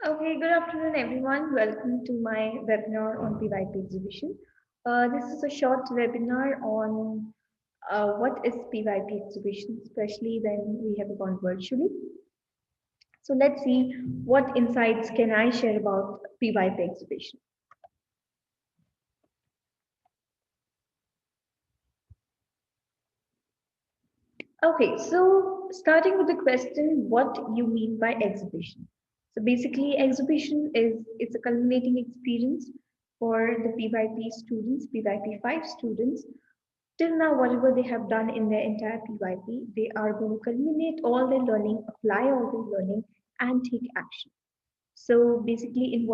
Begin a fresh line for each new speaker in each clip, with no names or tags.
Okay, good afternoon, everyone. Welcome to my webinar on PYP exhibition. This is a short webinar on what is PYP exhibition, especially when we have gone virtually. So let's see what insights can I share about PYP exhibition. Okay, so starting with the question, what you mean by exhibition? So basically, exhibition is it's a culminating experience for the PYP students, PYP 5 students. Till now, whatever they have done in their entire PYP, they are going to culminate all their learning, apply all their learning, and take action. So basically, in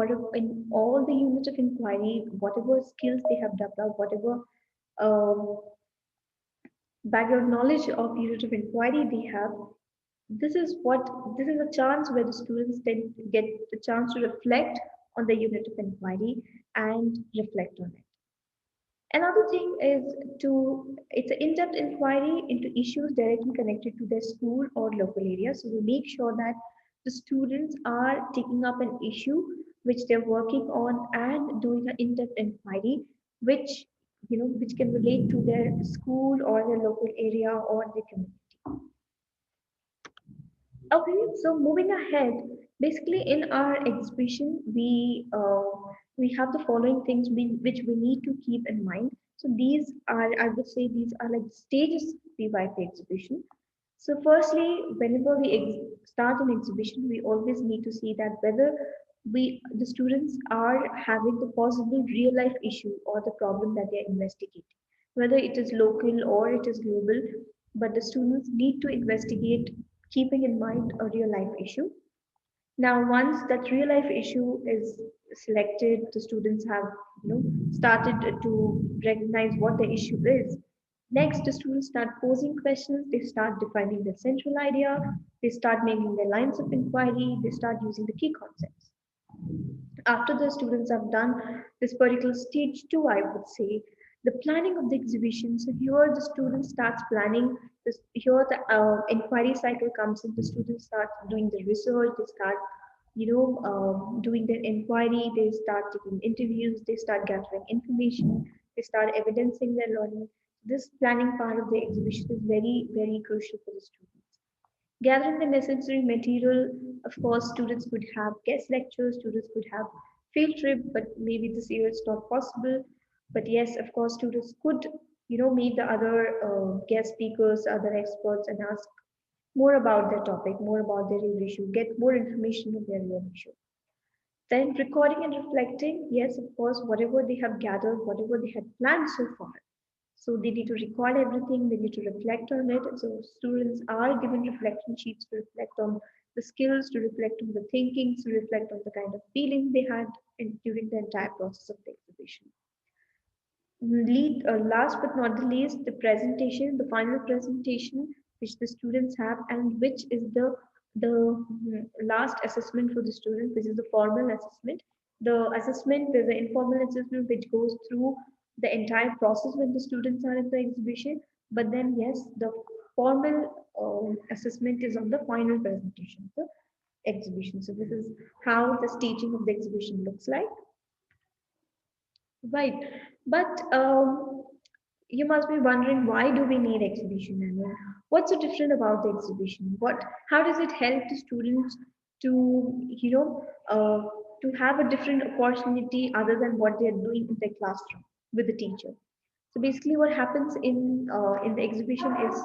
all the units of inquiry, whatever skills they have developed, whatever um, background knowledge of unit of inquiry they have, this is a chance where the students then get the chance to reflect on the unit of inquiry and reflect on it. Another thing is it's an in-depth inquiry into issues directly connected to their school or local area. So we make sure that the students are taking up an issue which they're working on and doing an in-depth inquiry, which which can relate to their school or their local area or their community. Okay, so moving ahead, basically in our exhibition, we have the following things which we need to keep in mind. So these are, I would say, these are like stages of PYP exhibition. So firstly, whenever we start an exhibition, we always need to see that whether the students are having the possible real life issue or the problem that they are investigating, whether it is local or it is global, but the students need to investigate keeping in mind a real life issue. Now, once that real life issue is selected, the students have started to recognize what the issue is. Next, the students start posing questions, they start defining the central idea, they start making their lines of inquiry, they start using the key concepts. After the students have done this particular stage two, I would say, the planning of the exhibition. So here the student starts planning. This, here the inquiry cycle comes in. The students start doing the research. They start, doing their inquiry. They start taking interviews. They start gathering information. They start evidencing their learning. This planning part of the exhibition is very, very crucial for the students. Gathering the necessary material, of course, students could have guest lectures, students could have field trip, but maybe this year it's not possible. But yes, of course, students could, meet the other guest speakers, other experts, and ask more about their topic, more about their real issue, get more information on their real issue. Then recording and reflecting, yes, of course, whatever they have gathered, whatever they had planned so far, so they need to record everything, they need to reflect on it. So students are given reflection sheets to reflect on the skills, to reflect on the thinking, to reflect on the kind of feeling they had during the entire process of the exhibition. Last but not the least, the presentation, the final presentation, which the students have, and which is the last assessment for the student, which is the formal assessment. The assessment, there's an informal assessment which goes through the entire process when the students are in the exhibition. But then, yes, the formal assessment is on the final presentation of the exhibition. So this is how the staging of the exhibition looks like. Right. But you must be wondering, why do we need exhibition? I mean, what's so different about the exhibition? How does it help the students to, to have a different opportunity other than what they're doing in their classroom with the teacher? So basically, what happens in the exhibition is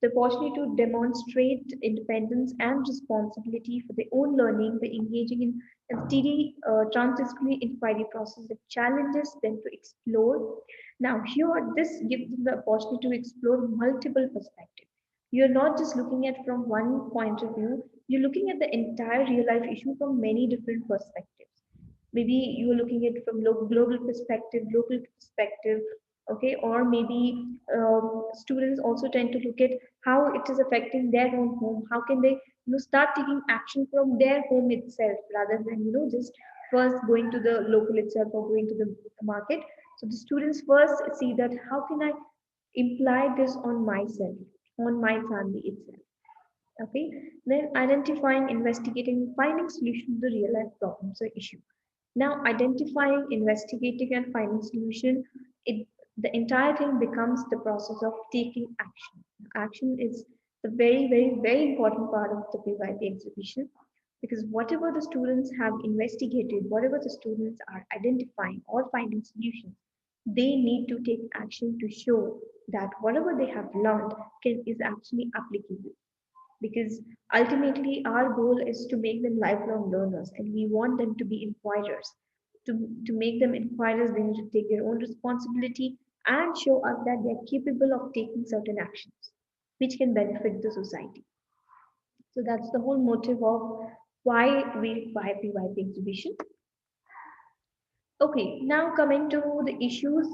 the opportunity to demonstrate independence and responsibility for their own learning by engaging in a steady transdisciplinary inquiry process that challenges them to explore. Now, here, this gives them the opportunity to explore multiple perspectives. You're not just looking at from one point of view, you're looking at the entire real life issue from many different perspectives. Maybe you are looking at it from global perspective, local perspective, okay, or maybe students also tend to look at how it is affecting their own home. How can they start taking action from their home itself rather than just first going to the local itself or going to the market. So the students first see that how can I imply this on myself, on my family itself. Okay, then identifying, investigating, finding solution to the real life problems or issue. Now, identifying, investigating, and finding solution, it the entire thing becomes the process of taking action. Action is the very, very, very important part of the PYP exhibition, because whatever the students have investigated, whatever the students are identifying or finding solutions, they need to take action to show that whatever they have learned is actually applicable, because ultimately our goal is to make them lifelong learners and we want them to be inquirers. To make them inquirers, they need to take their own responsibility and show us that they are capable of taking certain actions which can benefit the society. So that's the whole motive of why we require PYP exhibition. Okay, now coming to the issues.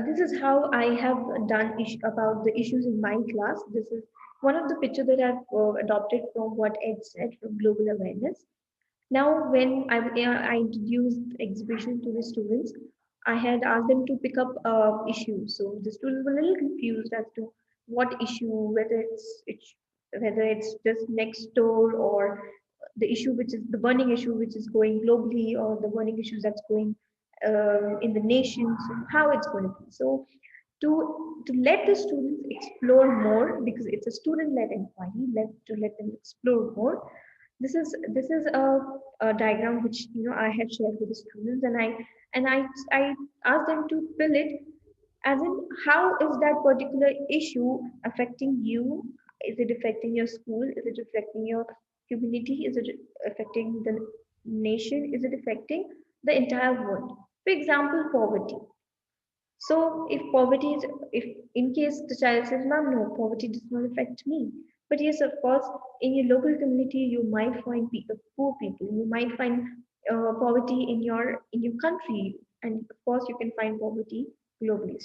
This is how I have done about the issues in my class. This is one of the picture that I've adopted from what Ed said from global awareness. Now, when I introduced the exhibition to the students, I had asked them to pick up issues. So the students were a little confused as to what issue, whether it's just next door, or the issue which is the burning issue which is going globally, or the burning issues that's going in the nation. So how it's going to be. So to let the students explore more, because it's a student-led inquiry, to let them explore more. This is a diagram which I had shared with the students, and I asked them to fill it, as in how is that particular issue affecting you? Is it affecting your school? Is it affecting your community? Is it affecting the nation? Is it affecting the entire world? For example, poverty. So if in case the child says, "Ma'am, no, poverty does not affect me." But yes, of course, in your local community, you might find poor people. You might find poverty in your country, and of course, you can find poverty globally.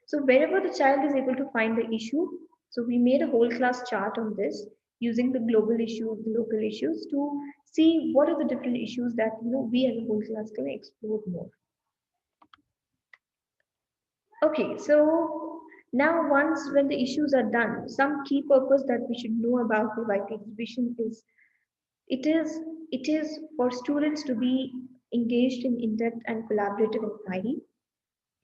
So wherever the child is able to find the issue, so we made a whole class chart on this using the global issue, the local issues, to see what are the different issues that we as a whole class can explore more. Okay, so now once when the issues are done, some key purpose that we should know about the white exhibition is it is it is for students to be engaged in in-depth and collaborative inquiry.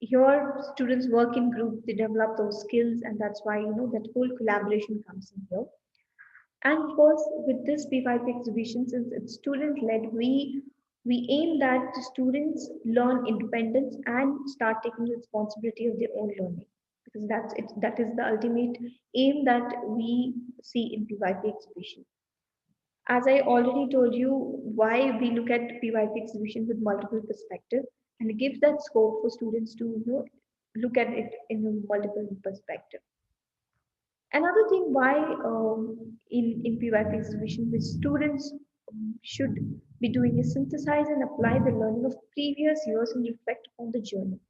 Here, students work in groups, they develop those skills, and that's why that whole collaboration comes in here. And of course, with this P5 exhibition, since it's student-led, we aim that the students learn independence and start taking responsibility of their own learning, because that's it. That is the ultimate aim that we see in PYP exhibition. As I already told you, why we look at PYP exhibition with multiple perspective, and it gives that scope for students to look at it in a multiple perspective. Another thing why in PYP exhibition, which students should be doing is synthesize and apply the learning of previous years and reflect on the journey.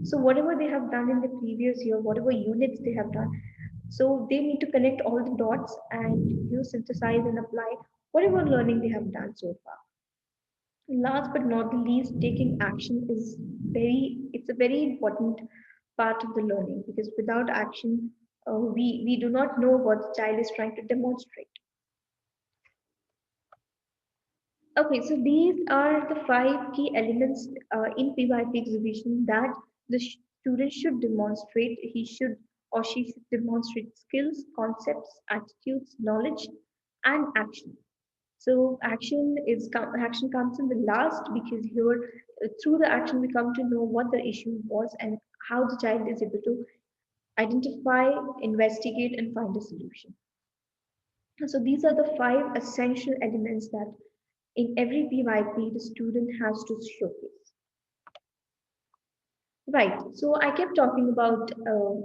So whatever they have done in the previous year, whatever units they have done, so they need to connect all the dots and synthesize and apply whatever learning they have done so far. Last but not the least, taking action is it's a very important part of the learning, because without action, we do not know what the child is trying to demonstrate. Okay, so these are the five key elements in PYP exhibition that the student should demonstrate. He should or she should demonstrate skills, concepts, attitudes, knowledge, and action. So action comes in the last, because here through the action we come to know what the issue was and how the child is able to identify, investigate, and find a solution. So these are the five essential elements that in every PYP the student has to showcase. Right. So I kept talking about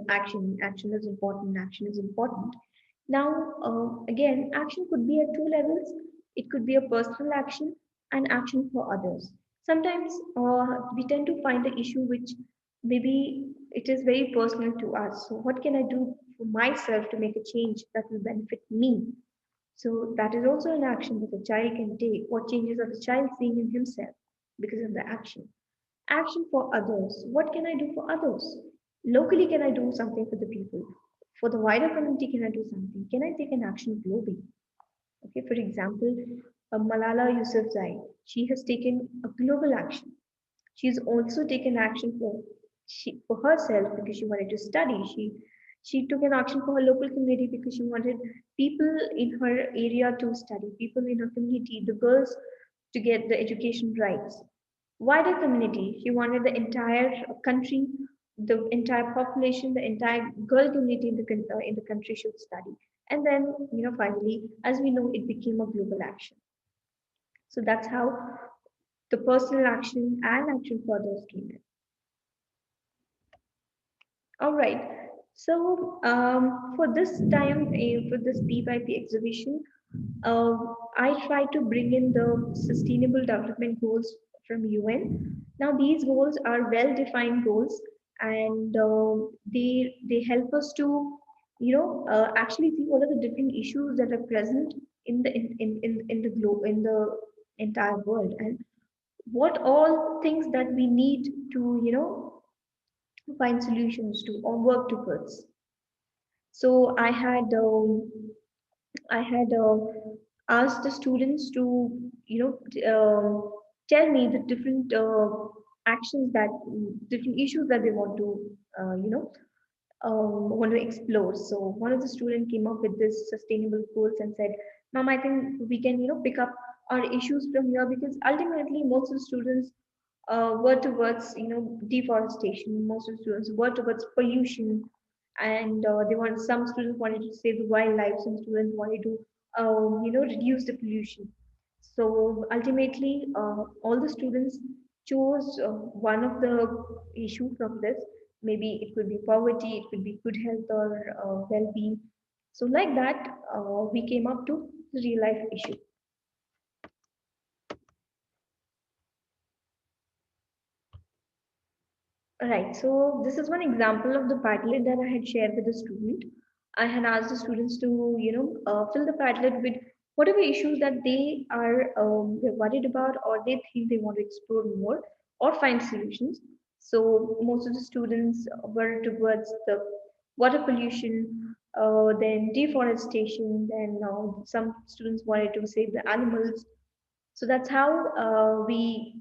action. Action is important. Action is important. Now, again, action could be at two levels. It could be a personal action and action for others. Sometimes we tend to find the issue which maybe it is very personal to us. So, what can I do for myself to make a change that will benefit me? So, that is also an action that the child can take. What changes are the child seeing in himself because of the action? Action for others. What can I do for others? Locally, can I do something for the people? For the wider community, can I do something? Can I take an action globally? Okay, for example, Malala Yousafzai, she has taken a global action. She's also taken action for herself because she wanted to study. She took an action for her local community because she wanted people in her area to study, people in her community, the girls to get the education rights. Wider community, she wanted the entire country, the entire population, the entire girl community in the country should study. And then, finally, as we know, it became a global action. So that's how the personal action and action furthers came in. All right. So for this time, for this PYP exhibition, uh, I try to bring in the Sustainable Development Goals from UN. Now these goals are well-defined goals, and they help us to, actually see what are the different issues that are present in the globe, in the entire world, and what all things that we need to, find solutions to or work towards. So I had asked the students to, tell me the different actions that different issues that they want to, want to explore. So one of the students came up with this sustainable goals and said, "Mom, I think we can, pick up our issues from here because ultimately most of the students were towards, deforestation. Most of the students were towards pollution, and they want some students wanted to save the wildlife, some students wanted to, reduce the pollution. So ultimately, all the students chose one of the issue from this. Maybe it could be poverty, it could be good health or well-being. So like that, we came up to the real life issue. Right. So this is one example of the Padlet that I had shared with the student. I had asked the students to, fill the Padlet with whatever issues that they are they're worried about or they think they want to explore more or find solutions. So most of the students were towards the water pollution, then deforestation, then some students wanted to save the animals. So that's how we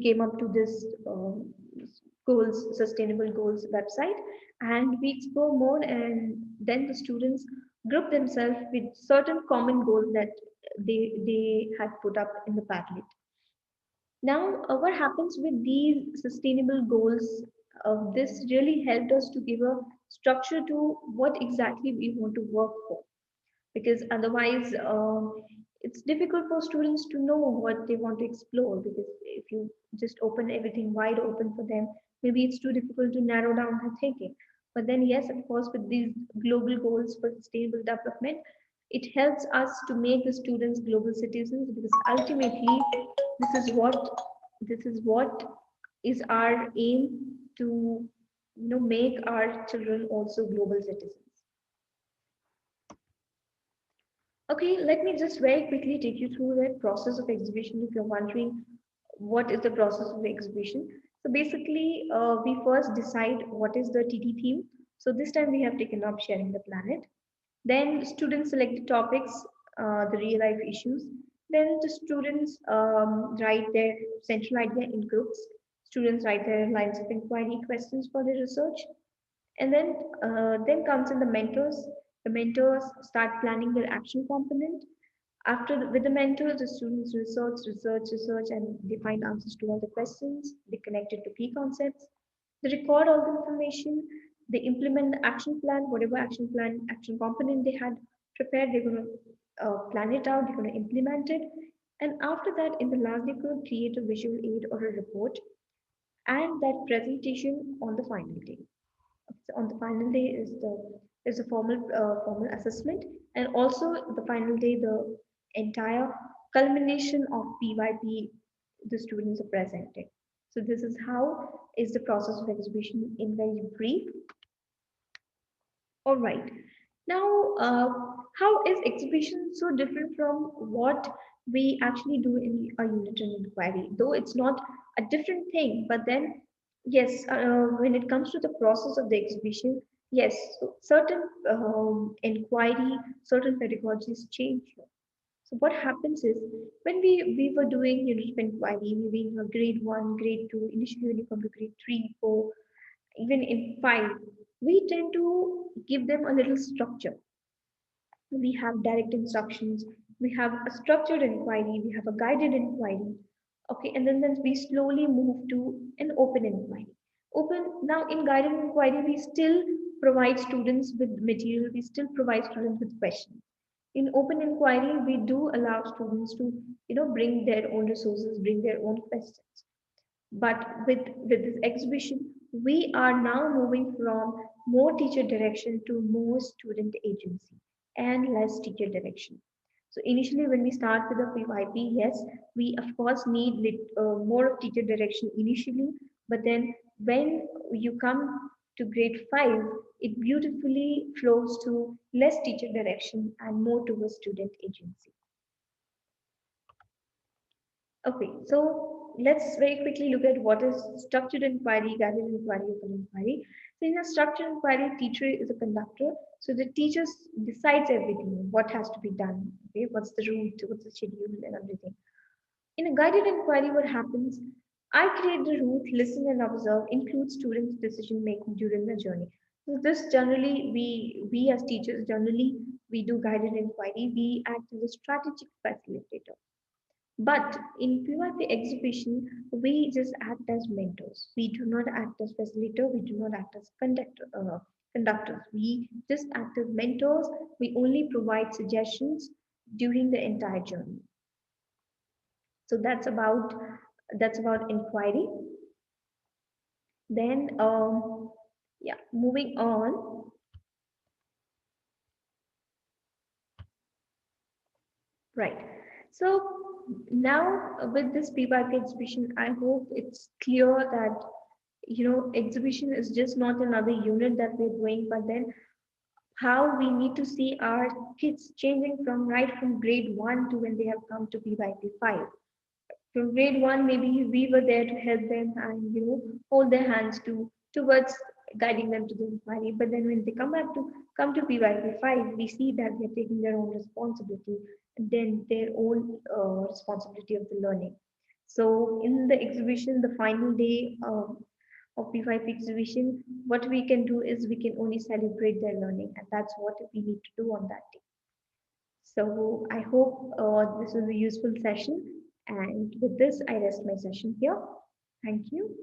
came up to this goals, sustainable goals website, and we explore more. And then the students group themselves with certain common goals that they had put up in the Padlet. Now, what happens with these sustainable goals? This really helped us to give a structure to what exactly we want to work for, because otherwise it's difficult for students to know what they want to explore, because if you just open everything wide open for them, maybe it's too difficult to narrow down their thinking. But then yes, of course, with these global goals for sustainable development, it helps us to make the students global citizens, because ultimately this is what this is what is our aim, to make our children also global citizens. Okay, let me just very quickly take you through the process of exhibition if you're wondering what is the process of the exhibition. So basically, we first decide what is the TT theme. So this time we have taken up sharing the planet. Then students select the topics, the real life issues. Then the students write their central idea in groups. Students write their lines of inquiry questions for their research. And then comes in the mentors. The mentors start planning their action component. With the mentors, the students research, and they find answers to all the questions. They connect it to key concepts. They record all the information. They implement the action plan, whatever action plan, action component they had prepared. They're going to plan it out. They're going to implement it. And after that, in the last, they're going to create a visual aid or a report and that presentation on the final day. So on the final day is the formal assessment, and also the final day the entire culmination of PYP the students are presenting. So this is how is the process of exhibition in very brief. All right. Now, how is exhibition so different from what we actually do in a unit and inquiry? Though it's not a different thing, but then, yes, when it comes to the process of the exhibition, Yes, so certain inquiry, certain pedagogies change here. So what happens is when we were doing unit of inquiry, maybe in a grade one, grade two, initially when you come to grade three, four, even in five, we tend to give them a little structure. We have direct instructions, we have a structured inquiry, we have a guided inquiry. Okay, and then we slowly move to an open inquiry. Open now in guided inquiry, we still provide students with material, we still provide students with questions. In open inquiry, we do allow students to, bring their own resources, bring their own questions. But with this exhibition, we are now moving from more teacher direction to more student agency and less teacher direction. So initially, when we start with a PYP, yes, we of course need more of teacher direction initially, but then when you come to grade 5, it beautifully flows to less teacher direction and more towards student agency. Okay, so let's very quickly look at what is structured inquiry, guided inquiry, open inquiry. So in a structured inquiry, teacher is a conductor. So the teacher decides everything, what has to be done, okay, what's the route, what's the schedule, and everything. In a guided inquiry, what happens? I create the route, listen and observe, include students' decision making during the journey. So this generally we as teachers generally we do guided inquiry. We act as a strategic facilitator. But in PYP exhibition, we just act as mentors. We do not act as facilitator. We do not act as conductors. We just act as mentors. We only provide suggestions during the entire journey. So that's about inquiry. Then, yeah, moving on. Right. So now with this PYP exhibition, I hope it's clear that exhibition is just not another unit that we're doing, but then how we need to see our kids changing from grade 1 to when they have come to PYP 5. From grade 1, maybe we were there to help them and hold their hands towards guiding them to the inquiry. But then when they come to PYP 5, we see that they're taking their own responsibility, and then their own responsibility of the learning. So in the exhibition, the final day of P5 exhibition, what we can do is we can only celebrate their learning, and that's what we need to do on that day. So I hope this was a useful session, and with this, I rest my session here. Thank you.